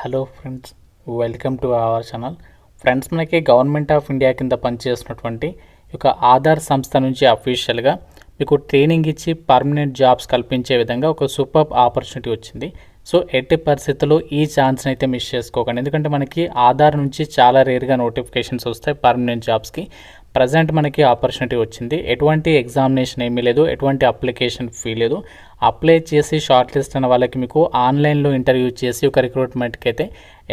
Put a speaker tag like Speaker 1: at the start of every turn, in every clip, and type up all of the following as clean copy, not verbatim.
Speaker 1: Hello friends, welcome to our channel. Friends, మనకి government of India కింద పనిచేస్తున్నటువంటి ఒక ఆధార్ సంస్థ నుంచి అఫీషియల్గా మీకు ట్రైనింగ్ ఇచ్చి పర్మనెంట్ జాబ్స్ కల్పించే విధంగా ఒక సూపర్ ఆపర్చునిటీ వచ్చింది. సో ఎట్టి పరిస్థితుల్లో ఈ ఛాన్స్ని అయితే మిస్ చేసుకోకండి. ఎందుకంటే మనకి ఆధార్ నుంచి చాలా రేర్గా నోటిఫికేషన్స్ వస్తాయి పర్మనెంట్ జాబ్స్కి. ప్రజెంట్ మనకి ఆపర్చునిటీ వచ్చింది. ఎటువంటి ఎగ్జామినేషన్ ఏమీ లేదు, ఎటువంటి అప్లికేషన్ ఫీ లేదు. అప్లై చేసి షార్ట్ లిస్ట్ అయిన వాళ్ళకి మీకు ఆన్లైన్లో ఇంటర్వ్యూ చేసి ఒక రిక్రూట్మెంట్కి అయితే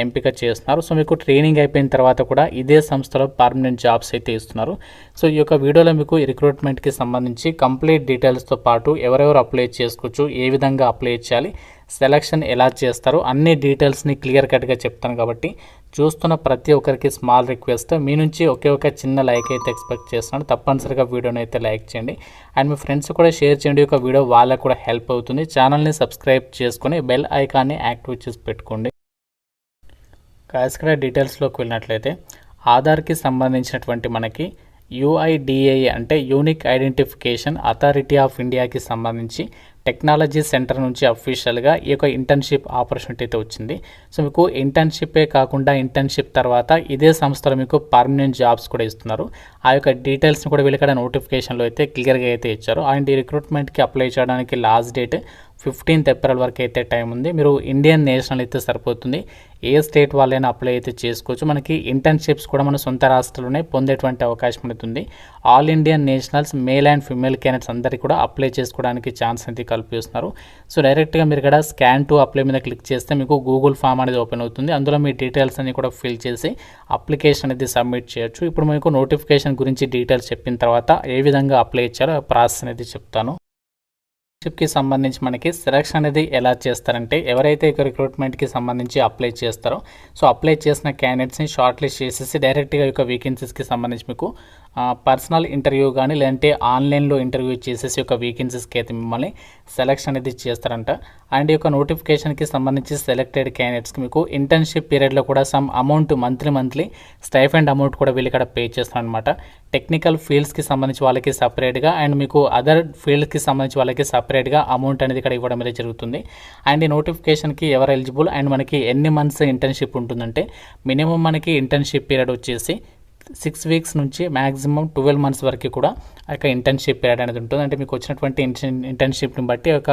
Speaker 1: ఎంపిక చేస్తున్నారు. సో మీకు ట్రైనింగ్ అయిపోయిన తర్వాత కూడా ఇదే సంస్థలో పర్మనెంట్ జాబ్స్ అయితే ఇస్తున్నారు. సో ఈ యొక్క వీడియోలో మీకు ఈ రిక్రూట్మెంట్కి సంబంధించి కంప్లీట్ డీటెయిల్స్తో పాటు ఎవరెవరు అప్లై చేసుకోవచ్చు, ఏ విధంగా అప్లై చేయాలి, సెలక్షన్ ఎలా చేస్తారు, అన్ని డీటెయిల్స్ని క్లియర్ కట్గా చెప్తాను. కాబట్టి చూస్తున్న ప్రతి ఒక్కరికి స్మాల్ రిక్వెస్ట్, మీ నుంచి ఒకే ఒక చిన్న లైక్ అయితే ఎక్స్పెక్ట్ చేస్తున్నాను. తప్పనిసరిగా వీడియోని అయితే లైక్ చేయండి అండ్ మీ ఫ్రెండ్స్ కూడా షేర్ చేయండి. ఒక వీడియో వాళ్ళకు కూడా హెల్ప్ అవుతుంది. ఛానల్ని సబ్స్క్రైబ్ చేసుకొని బెల్ ఐకాన్ని యాక్టివేట్ చేసి పెట్టుకోండి. ఇక్కడ డీటెయిల్స్లోకి వెళ్ళినట్లయితే ఆధార్కి సంబంధించినటువంటి మనకి యుఐడిఏ అంటే యూనిక్ ఐడెంటిఫికేషన్ అథారిటీ ఆఫ్ ఇండియాకి సంబంధించి టెక్నాలజీ సెంటర్ నుంచి అఫీషియల్గా ఈ యొక్క ఇంటర్న్షిప్ ఆపర్చునిటీ అయితే వచ్చింది. సో మీకు ఇంటర్న్షిప్పే కాకుండా ఇంటర్న్షిప్ తర్వాత ఇదే సంస్థలో మీకు పర్మనెంట్ జాబ్స్ కూడా ఇస్తున్నారు. ఆ యొక్క డీటెయిల్స్ని కూడా వీళ్ళు ఇక్కడ నోటిఫికేషన్లో అయితే క్లియర్గా అయితే ఇచ్చారు. అండ్ ఈ రిక్రూట్మెంట్కి అప్లై చేయడానికి లాస్ట్ డేట్ 15th ఏప్రిల్ వరకు అయితే టైం ఉంది. మీరు ఇండియన్ నేషనల్ అయితే సరిపోతుంది, ఏ స్టేట్ వాళ్ళైనా అప్లై అయితే చేసుకోవచ్చు. మనకి ఇంటర్న్షిప్స్ కూడా మన సొంత రాష్ట్రంలోనే పొందేటువంటి అవకాశం ఉంటుంది. All Indian nationals male and female candidates అందరికీ కూడా అప్లై చేసుకోవడానికి ఛాన్స్ అయితే కల్పిస్తున్నారు. సో డైరెక్ట్గా మీరు ఇక్కడ స్కాన్ టు అప్లై మీద క్లిక్ చేస్తే మీకు గూగుల్ ఫామ్ అనేది ఓపెన్ అవుతుంది. అందులో మీ డీటెయిల్స్ అన్ని కూడా ఫిల్ చేసి అప్లికేషన్ అనేది సబ్మిట్ చేయొచ్చు. ఇప్పుడు మీకు నోటిఫికేషన్ గురించి డీటెయిల్స్ చెప్పిన తర్వాత ఏ విధంగా అప్లై చేయాలో ప్రాసెస్ అనేది చెప్తాను. కి సంబంధించి మనకి సెలక్షన్ అనేది ఎలా చేస్తారంటే, ఎవరైతే ఇక రిక్రూట్మెంట్కి సంబంధించి అప్లై చేస్తారో సో అప్లై చేసిన క్యాండిడేట్స్ని షార్ట్ లిస్ట్ చేసేసి డైరెక్ట్గా ఈ యొక్క వేకెన్సీస్కి సంబంధించి మీకు పర్సనల్ ఇంటర్వ్యూ కానీ లేదంటే ఆన్లైన్లో ఇంటర్వ్యూ చేసేసి ఒక వేకెన్సీస్కి అయితే మిమ్మల్ని సెలక్షన్ అనేది చేస్తారంట. అండ్ ఈ యొక్క నోటిఫికేషన్కి సంబంధించి సెలెక్టెడ్ క్యాండిడేట్స్కి మీకు ఇంటర్న్షిప్ పీరియడ్లో కూడా some amount monthly stipend amount కూడా వీళ్ళు ఇక్కడ పే చేస్తారనమాట. టెక్నికల్ ఫీల్డ్స్కి సంబంధించి వాళ్ళకి సపరేట్గా అండ్ మీకు అదర్ ఫీల్డ్స్కి సంబంధించి వాళ్ళకి సపరేట్గా అమౌంట్ అనేది ఇక్కడ ఇవ్వడం అనేది జరుగుతుంది. అండ్ ఈ నోటిఫికేషన్కి ఎవరు ఎలిజిబుల్ అండ్ మనకి ఎన్ని మంత్స్ ఇంటర్న్షిప్ ఉంటుందంటే, మినిమం మనకి ఇంటర్న్షిప్ పీరియడ్ వచ్చేసి 6 weeks నుంచి మ్యాక్సిమం 12 months వరకు కూడా ఆ యొక్క ఇంటర్న్షిప్ పీరియడ్ అనేది ఉంటుంది. అంటే మీకు వచ్చినటువంటి ఇంటర్న్షిప్ని బట్టి ఒక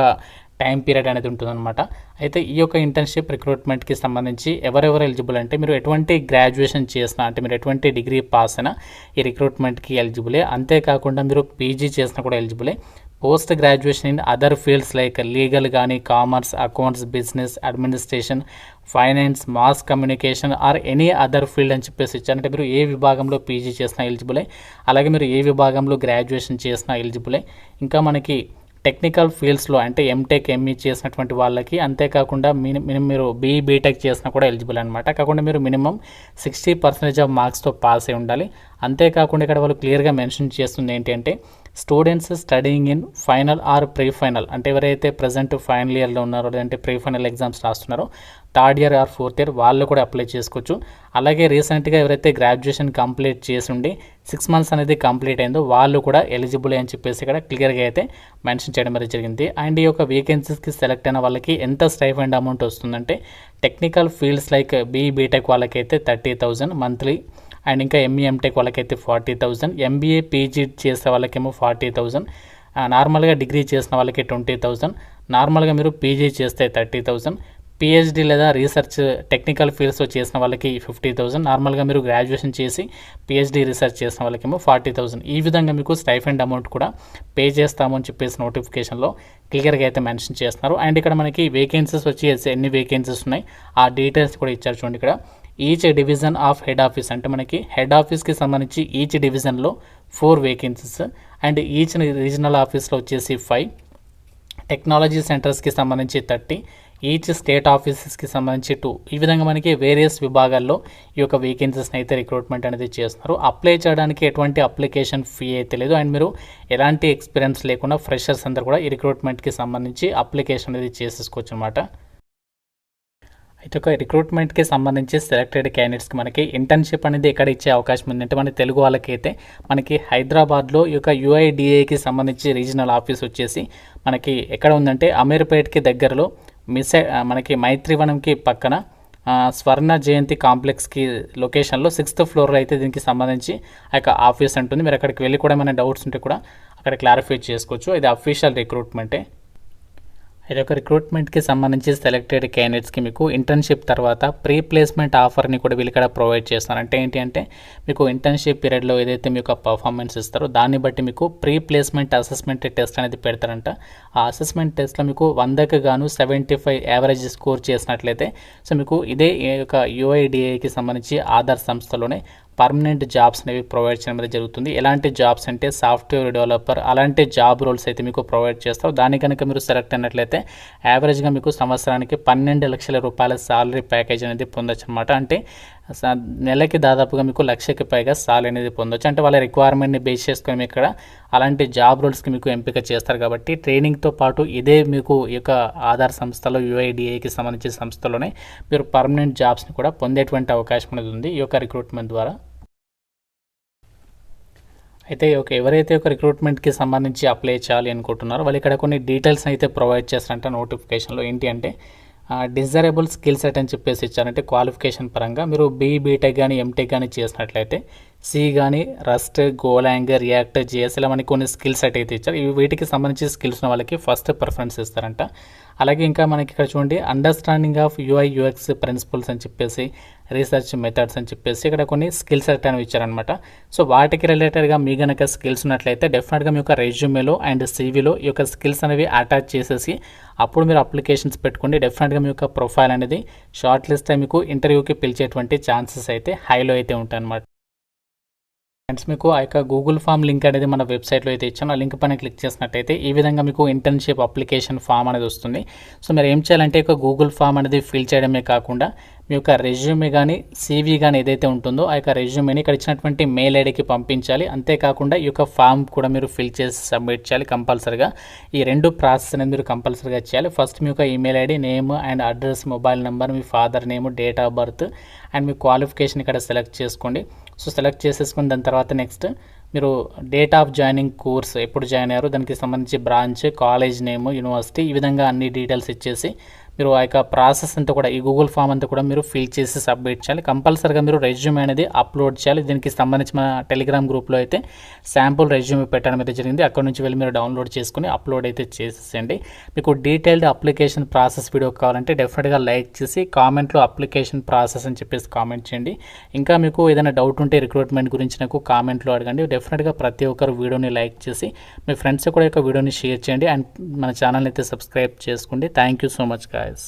Speaker 1: టైం పీరియడ్ అనేది ఉంటుందన్నమాట. అయితే ఈ యొక్క ఇంటర్న్షిప్ రిక్రూట్మెంట్కి సంబంధించి ఎవరెవరు ఎలిజిబుల్ అంటే, మీరు ఎటువంటి గ్రాడ్యుయేషన్ చేసినా అంటే మీరు ఎటువంటి డిగ్రీ పాస్ అయినా ఈ రిక్రూట్మెంట్కి ఎలిజిబులే. అంతేకాకుండా మీరు పీజీ చేసినా కూడా ఎలిజిబులే. Post graduation in other fields like legal కానీ, commerce, accounts, business, administration, finance, mass communication or any other field అని చెప్పేసి ఇచ్చారు. అంటే మీరు ఏ విభాగంలో పీజీ చేసినా ఎలిజిబులే, అలాగే మీరు ఏ విభాగంలో గ్రాడ్యుయేషన్ చేసినా ఎలిజిబులే. ఇంకా మనకి టెక్నికల్ ఫీల్డ్స్లో అంటే ఎంటెక్, ఎంఈ చేసినటువంటి వాళ్ళకి, అంతేకాకుండా మీరు బీటెక్ చేసినా కూడా ఎలిజిబుల్ అనమాట. కాకుండా మీరు మినిమం 60% ఆఫ్ మార్క్స్తో పాస్ అయి ఉండాలి. అంతేకాకుండా ఇక్కడ వాళ్ళు క్లియర్గా మెన్షన్ చేస్తుంది ఏంటి అంటే, students studying in final or pre final అంటే ఎవరైతే ప్రజెంట్ ఫైనల్ ఇయర్లో ఉన్నారో లేదంటే ప్రీ ఫైనల్ ఎగ్జామ్స్ రాస్తున్నారో, 3rd year or 4th year వాళ్ళు కూడా అప్లై చేసుకోవచ్చు. అలాగే రీసెంట్గా ఎవరైతే గ్రాడ్యుయేషన్ కంప్లీట్ చేసి ఉండి 6 months అనేది కంప్లీట్ అయిందో వాళ్ళు కూడా ఎలిజిబుల్ అని చెప్పేసి ఇక్కడ క్లియర్గా అయితే మెన్షన్ చేయడం అనేది జరిగింది. అండ్ ఈ యొక్క వేకెన్సీస్కి సెలెక్ట్ అయిన వాళ్ళకి ఎంత స్టైఫండ్ అమౌంట్ వస్తుందంటే, టెక్నికల్ ఫీల్డ్స్ లైక్ బీటెక్ వాళ్ళకైతే 30,000 మంత్లీ, అండ్ ఇంకా ఎంఈ ఎంటెక్ వాళ్ళకైతే 40,000, ఎంబీఏ పీజీ చేసే వాళ్ళకేమో 40,000, నార్మల్గా డిగ్రీ చేసిన వాళ్ళకి 20,000, నార్మల్గా మీరు పీజీ చేస్తే 30,000, పిహెచ్డీ లేదా రీసెర్చ్ టెక్నికల్ ఫీల్డ్స్లో చేసిన వాళ్ళకి 50,000, నార్మల్గా మీరు గ్రాడ్యుయేషన్ చేసి పిహెచ్డీ రీసెర్చ్ చేసిన వాళ్ళకేమో 40,000. ఈ విధంగా మీకు స్టైఫండ్ అమౌంట్ కూడా పే చేస్తాము అని చెప్పేసి నోటిఫికేషన్లో క్లియర్గా అయితే మెన్షన్ చేస్తున్నారు. అండ్ ఇక్కడ మనకి వేకెన్సీస్ వచ్చి ఎన్ని వేకెన్సీస్ ఉన్నాయి ఆ డీటెయిల్స్ కూడా ఇచ్చారు చూడండి. ఇక్కడ each division of head office అంటే మనకి హెడ్ ఆఫీస్కి సంబంధించి ఈచ్ డివిజన్లో 4 వేకెన్సీస్ అండ్ ఈచ్ రీజనల్ ఆఫీస్లో వచ్చేసి 5, టెక్నాలజీ సెంటర్స్కి సంబంధించి 30, ఈచ్ స్టేట్ ఆఫీసెస్కి సంబంధించి 2. ఈ విధంగా మనకి వేరియస్ విభాగాల్లో ఈ యొక్క వేకెన్సీస్ని అయితే రిక్రూట్మెంట్ అనేది చేస్తున్నారు. అప్లై చేయడానికి ఎటువంటి అప్లికేషన్ ఫీ అయితే లేదు. అండ్ మీరు ఎలాంటి ఎక్స్పీరియన్స్ లేకుండా ఫ్రెషర్స్ అందరూ కూడా ఈ రిక్రూట్మెంట్కి సంబంధించి అప్లికేషన్ అనేది చేసేసుకోవచ్చు అనమాట. అయితే ఒక రిక్రూట్మెంట్కి సంబంధించి సెలెక్టెడ్ క్యాండిడేట్స్కి మనకి ఇంటర్న్షిప్ అనేది ఎక్కడ ఇచ్చే అవకాశం ఉందంటే, మన తెలుగు వాళ్ళకైతే మనకి హైదరాబాద్లో ఈ యొక్క యుఐడిఏకి సంబంధించి రీజనల్ ఆఫీస్ వచ్చేసి మనకి ఎక్కడ ఉందంటే, అమీర్పేట్కి దగ్గరలో మనకి మైత్రివనంకి పక్కన స్వర్ణ జయంతి కాంప్లెక్స్కి లొకేషన్లో 6th ఫ్లోర్లో అయితే దీనికి సంబంధించి ఆ యొక్క ఆఫీస్ ఉంటుంది. మీరు అక్కడికి వెళ్ళి కూడా ఏమైనా డౌట్స్ ఉంటే కూడా అక్కడ క్లారిఫై చేసుకోవచ్చు. ఇది అఫీషియల్ రిక్రూట్మెంటే. ఇది ఒక రిక్రూట్మెంట్కి సంబంధించి సెలెక్టెడ్ క్యాండిడేట్స్కి మీకు ఇంటర్న్షిప్ తర్వాత ప్రీ ప్లేస్మెంట్ ఆఫర్ని కూడా వీళ్ళు ఇక్కడ ప్రొవైడ్ చేస్తారు. అంటే ఏంటి అంటే మీకు ఇంటర్న్షిప్ పీరియడ్లో ఏదైతే మీకు పర్ఫార్మెన్స్ ఇస్తారో దాన్ని బట్టి మీకు ప్రీ ప్లేస్మెంట్ అసెస్మెంట్ టెస్ట్ అనేది పెడతారంట. ఆ అసెస్మెంట్ టెస్ట్లో మీకు 100కి గాను 75 యావరేజ్ స్కోర్ చేసినట్లయితే సో మీకు ఇదే యొక్క యూఐడిఏకి సంబంధించి ఆధార్ సంస్థలోనే పర్మనెంట్ జాబ్స్ అనేవి ప్రొవైడ్ చేయడం అనేది జరుగుతుంది. ఎలాంటి జాబ్స్ అంటే సాఫ్ట్వేర్ డెవలపర్ అలాంటి జాబ్ రోల్స్ అయితే మీకు ప్రొవైడ్ చేస్తారు. దాని కనుక మీరు సెలెక్ట్ అయినట్లయితే యావరేజ్గా మీకు సంవత్సరానికి 12 లక్షల రూపాయల సాలరీ ప్యాకేజ్ అనేది పొందొచ్చు అనమాట. అంటే నెలకి దాదాపుగా మీకు 1,00,000కి పైగా సాలరీ అనేది పొందొచ్చు. అంటే వాళ్ళ రిక్వైర్మెంట్ని బేస్ చేసుకొని మీకు ఇక్కడ అలాంటి జాబ్ రోల్స్కి మీకు ఎంపిక చేస్తారు. కాబట్టి ట్రైనింగ్తో పాటు ఇదే మీకు ఈ యొక్క ఆధార్ సంస్థలో యూఐడిఏకి సంబంధించిన సంస్థలోనే మీరు పర్మనెంట్ జాబ్స్ని కూడా పొందేటువంటి అవకాశం అనేది ఉంది ఈ యొక్క రిక్రూట్మెంట్ ద్వారా. అయితే ఎవరైతే ఒక రిక్రూట్మెంట్కి సంబంధించి అప్లై చేయాలి అనుకుంటున్నారో వాళ్ళు ఇక్కడ కొన్ని డీటెయిల్స్ అయితే ప్రొవైడ్ చేస్తారంట నోటిఫికేషన్లో. ఏంటి అంటే డిజైరబుల్ స్కిల్ సెట్ అని చెప్పేసి ఇచ్చారంటే క్వాలిఫికేషన్ పరంగా మీరు బీటెక్ కానీ ఎంటెక్ కానీ చేసినట్లయితే సి కానీ రస్ట్, గోలాంగ్, రియాక్ట్, జిఎస్ఎల్ అని కొన్ని స్కిల్ సెట్ అయితే ఇచ్చారు. ఇవి వీటికి సంబంధించి స్కిల్స్ ఉన్న వాళ్ళకి ఫస్ట్ ప్రిఫరెన్స్ ఇస్తారంట. అలాగే ఇంకా మనకి ఇక్కడ చూడండి understanding of UI UX principles అని చెప్పేసి రీసెర్చ్ మెథడ్స్ అని చెప్పేసి ఇక్కడ కొన్ని స్కిల్ సెట్ అనేవి ఇచ్చారనమాట. సో వాటికి రిలేటెడ్గా మీ కనుక స్కిల్స్ ఉన్నట్లయితే డెఫినెట్గా మీ యొక్క రెజ్యూమేలో అండ్ సీవీలో ఈ యొక్క స్కిల్స్ అనేవి అటాచ్ చేసేసి అప్పుడు మీరు అప్లికేషన్స్ పెట్టుకోండి. డెఫినెట్గా మీ యొక్క ప్రొఫైల్ అనేది షార్ట్ లిస్ట్ అయి మీకు ఇంటర్వ్యూకి పిలిచేటువంటి ఛాన్సెస్ అయితే హైలో అయితే ఉంటాయి అన్నమాట. ఫ్రెండ్స్ మీకు ఆ యొక్క గూగుల్ ఫామ్ లింక్ అనేది మన వెబ్సైట్లో అయితే ఇచ్చాను. ఆ లింక్ పైన క్లిక్ చేసినట్టయితే ఈ విధంగా మీకు ఇంటర్న్షిప్ అప్లికేషన్ ఫామ్ అనేది వస్తుంది. సో మీరు ఏం చేయాలంటే ఒక గూగుల్ ఫామ్ అనేది ఫిల్ చేయడమే కాకుండా మీ యొక్క రెజ్యూమే కానీ సీవీ కానీ ఏదైతే ఉంటుందో ఆ యొక్క రెజ్యూమేని ఇక్కడ ఇచ్చినటువంటి మెయిల్ ఐడికి పంపించాలి. అంతేకాకుండా ఈ యొక్క ఫామ్ కూడా మీరు ఫిల్ చేసి సబ్మిట్ చేయాలి కంపల్సరీగా. ఈ 2 ప్రాసెస్ అనేది మీరు కంపల్సరీగా చేయాలి. ఫస్ట్ మీ యొక్క email ID, name and address, mobile number, me father name, date of birth and me qualification ఇక్కడ సెలెక్ట్ చేసుకోండి. సో సెలెక్ట్ చేసేసుకుని దాని తర్వాత నెక్స్ట్ మీరు డేట్ ఆఫ్ జాయినింగ్ కోర్స్ ఎప్పుడు జాయిన్ అయ్యారో దానికి సంబంధించి బ్రాంచ్, కాలేజ్ నేమ్, యూనివర్సిటీ ఈ విధంగా అన్ని డీటెయిల్స్ ఇచ్చేసి మీరు ఆ యొక్క ప్రాసెస్ అంతా కూడా ఈ గూగుల్ ఫామ్ అంతా కూడా మీరు ఫిల్ చేసి సబ్మిట్ చేయాలి. కంపల్సరీగా మీరు రెజ్యూమే అనేది అప్లోడ్ చేయాలి. దీనికి సంబంధించి మన టెలిగ్రామ్ గ్రూప్లో అయితే శాంపుల్ రెజ్యూమే పెట్టడం అయితే జరిగింది. అక్కడ నుంచి వెళ్ళి మీరు డౌన్లోడ్ చేసుకుని అప్లోడ్ అయితే చేసేసేయండి. మీకు డీటెయిల్డ్ అప్లికేషన్ ప్రాసెస్ వీడియో కావాలంటే డెఫినెట్గా లైక్ చేసి కామెంట్లో అప్లికేషన్ ప్రాసెస్ అని చెప్పేసి కామెంట్ చేయండి. ఇంకా మీకు ఏదైనా డౌట్ ఉంటే రిక్రూట్మెంట్ గురించి నాకు కామెంట్లో అడగండి. డెఫినెట్గా ప్రతి ఒక్కరు వీడియోని లైక్ చేసి మీ ఫ్రెండ్స్ కూడా యొక్క వీడియోని షేర్ చేయండి అండ్ మన ఛానల్ని అయితే సబ్స్క్రైబ్ చేసుకోండి. Thank you so much guys.